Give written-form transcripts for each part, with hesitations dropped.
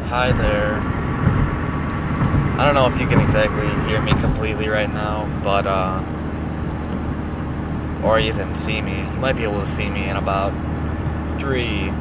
Hi there. I don't know if you can exactly hear me completely right now, but, or even see me. You might be able to see me in about 3,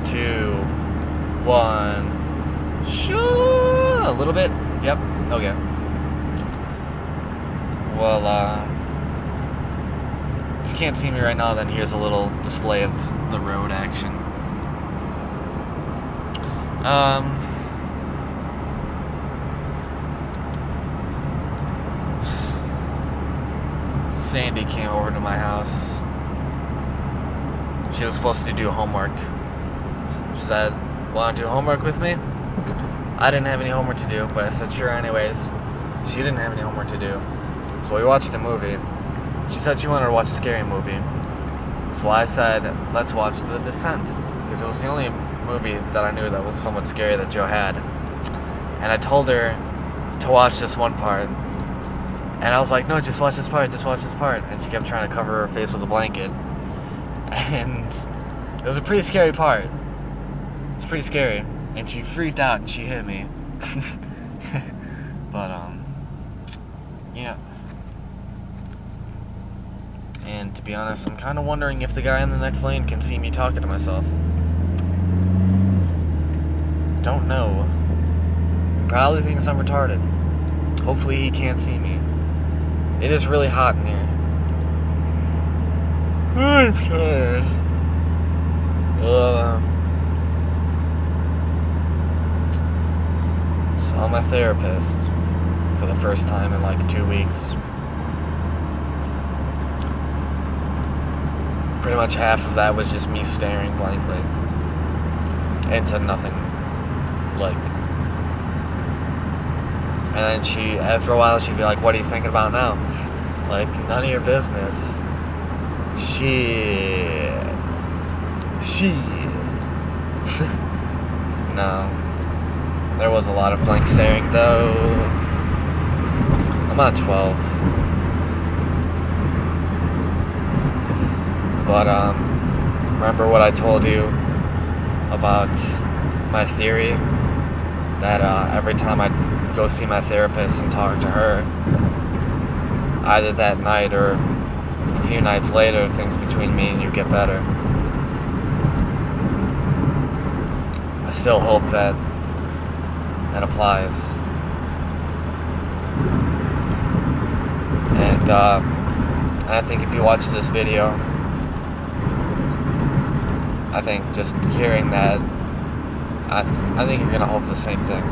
2, 1. Sure! A little bit? Yep. Okay. Well, if you can't see me right now, then here's a little display of the road action. Sandy came over to my house. She was supposed to do homework. She said, "Want to do homework with me?" I didn't have any homework to do, but I said sure anyways. She didn't have any homework to do. So we watched a movie. She said she wanted to watch a scary movie. So I said, let's watch The Descent, because it was the only movie that I knew that was somewhat scary that Joe had. And I told her to watch this one part. And I was like, no, just watch this part, just watch this part. And she kept trying to cover her face with a blanket. And it was a pretty scary part. It was pretty scary. And she freaked out and she hit me. But, yeah. And to be honest, I'm kind of wondering if the guy in the next lane can see me talking to myself. Don't know. He probably thinks I'm retarded. Hopefully he can't see me. It is really hot in here. I'm tired. Saw my therapist for the first time in like 2 weeks. Pretty much half of that was just me staring blankly into nothing. Like, and then she, after a while, she'd be like, "What are you thinking about now?" Like, none of your business. Shit. No. There was a lot of blank staring, though. I'm on 12. But, remember what I told you about my theory? That, every time I go see my therapist and talk to her, either that night or a few nights later, things between me and you get better. I still hope that applies. And I think if you watch this video, I think just hearing that, I think you're gonna hope the same thing.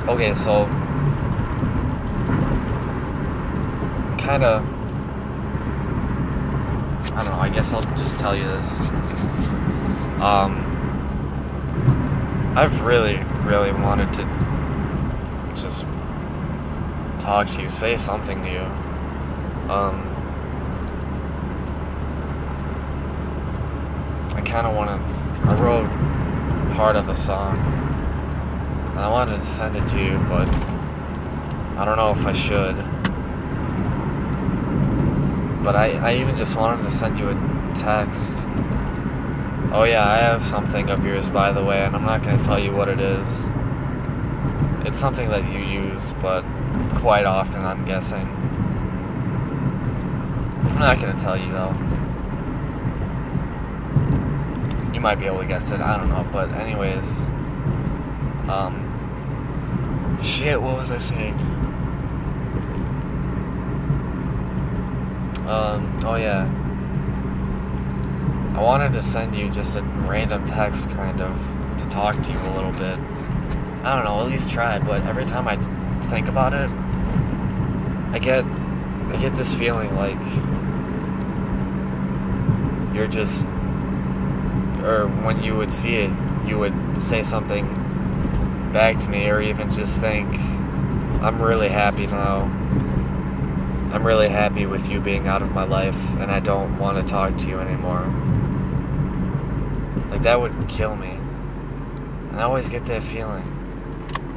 Okay, so kinda, I don't know, I guess I'll just tell you this. I've really wanted to just talk to you, say something to you. I kinda I wrote part of a song, and I wanted to send it to you, but I don't know if I should. But I even just wanted to send you a text. Oh yeah, I have something of yours, by the way, and I'm not going to tell you what it is. It's something that you use, but quite often, I'm guessing. I'm not going to tell you, though. You might be able to guess it, I don't know, but anyways. Shit, what was I saying? Oh yeah. I wanted to send you just a random text, kind of, to talk to you a little bit. I don't know, at least try, but every time I think about it, I get this feeling like you're just, or when you would see it, you would say something back to me, or even just think, I'm really happy now. I'm really happy with you being out of my life, and I don't want to talk to you anymore. Like, that would kill me. And I always get that feeling.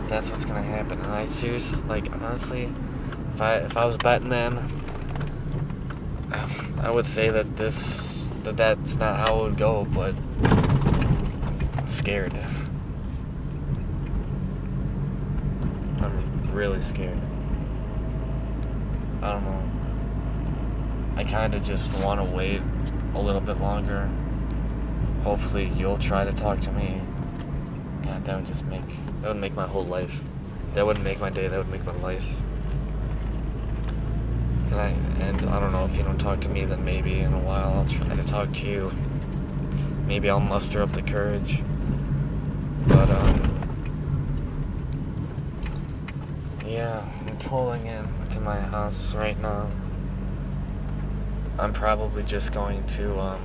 That's what's gonna happen. And I seriously, like, honestly, if I was betting, man, I would say that that's not how it would go, but I'm scared. I'm really scared. I don't know. I kind of just want to wait a little bit longer. Hopefully you'll try to talk to me. God, that would make my whole life. That wouldn't make my day, that would make my life. And I don't know, if you don't talk to me, then maybe in a while I'll try to talk to you. Maybe I'll muster up the courage. But, yeah, I'm pulling in to my house right now. I'm probably just going to,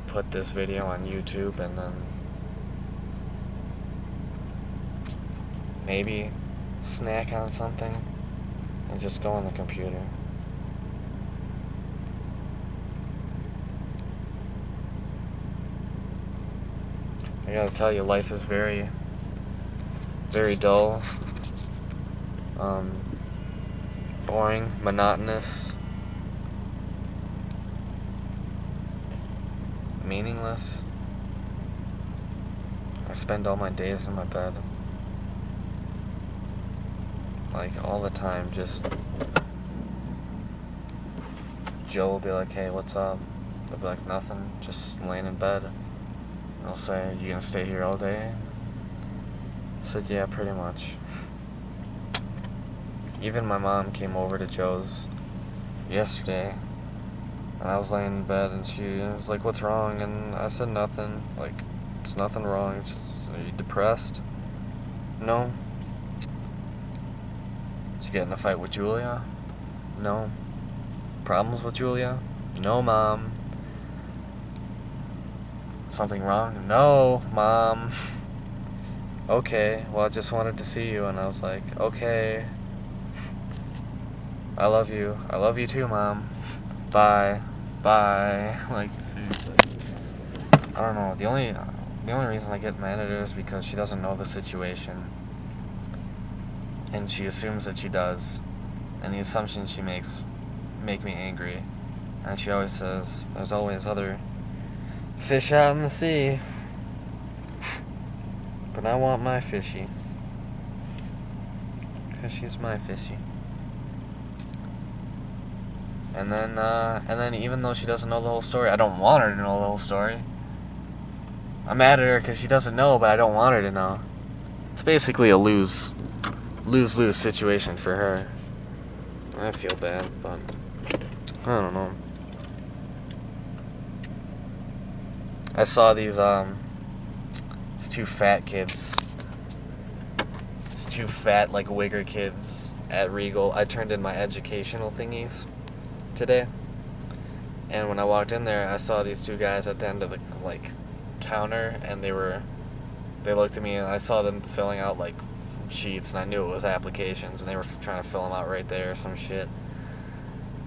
put this video on YouTube and then maybe snack on something and just go on the computer. I gotta tell you, life is very, very dull, boring, monotonous, meaningless. I spend all my days in my bed. Like, all the time, just... Joe will be like, hey, what's up? I'll be like, nothing, just laying in bed. And I'll say, you gonna stay here all day? I said, yeah, pretty much. Even my mom came over to Joe's yesterday, and I was laying in bed, and she was like, what's wrong? And I said, nothing. Like, it's nothing wrong. It's just, are you depressed? No. Did you get in a fight with Julia? No. Problems with Julia? No, Mom. Something wrong? No, Mom. Okay, well, I just wanted to see you. And I was like, okay. I love you. I love you too, Mom. Bye. Bye. Like, seriously. I don't know. The only reason I get mad at her is because she doesn't know the situation. And she assumes that she does. And the assumptions she makes make me angry. And she always says, there's always other fish out in the sea. But I want my fishy. 'Cause she's my fishy. And then even though she doesn't know the whole story, I don't want her to know the whole story. I'm mad at her because she doesn't know, but I don't want her to know. It's basically a lose-lose situation for her. I feel bad, but I don't know. I saw these two fat kids. These two fat, like, wigger kids at Regal. I turned in my educational thingies today. And when I walked in there, I saw these two guys at the end of the, like, counter, and they looked at me, and I saw them filling out, like, sheets, and I knew it was applications, and they were trying to fill them out right there or some shit.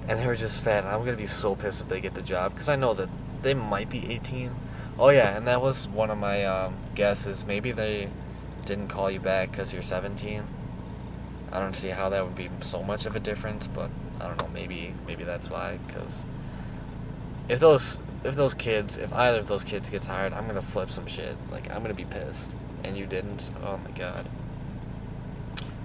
And they were just fat, and I'm gonna be so pissed if they get the job, because I know that they might be 18. Oh yeah, and that was one of my guesses. Maybe they didn't call you back because you're 17. I don't see how that would be so much of a difference, but I don't know, maybe that's why, because if either of those kids gets hired, I'm gonna flip some shit. Like, I'm gonna be pissed. And you didn't? Oh my god.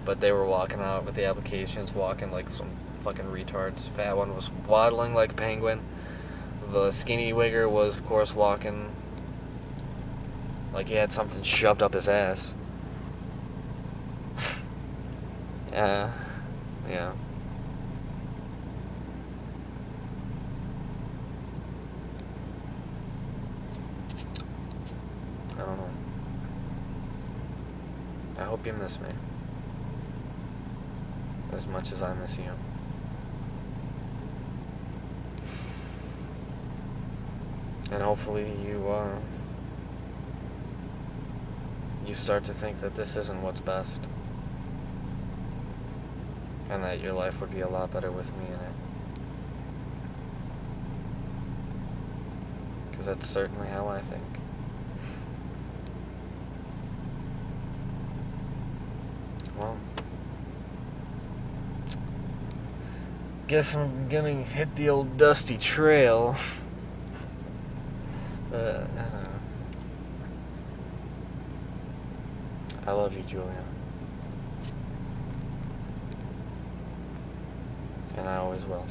But they were walking out with the applications, walking like some fucking retards. Fat one was waddling like a penguin. The skinny wigger was, of course, walking like he had something shoved up his ass. Yeah. I don't know. I hope you miss me as much as I miss you. And hopefully you start to think that this isn't what's best. And that your life would be a lot better with me in it. Because that's certainly how I think. Well, guess I'm gonna hit the old dusty trail. I don't know. I love you, Julia. And I always will.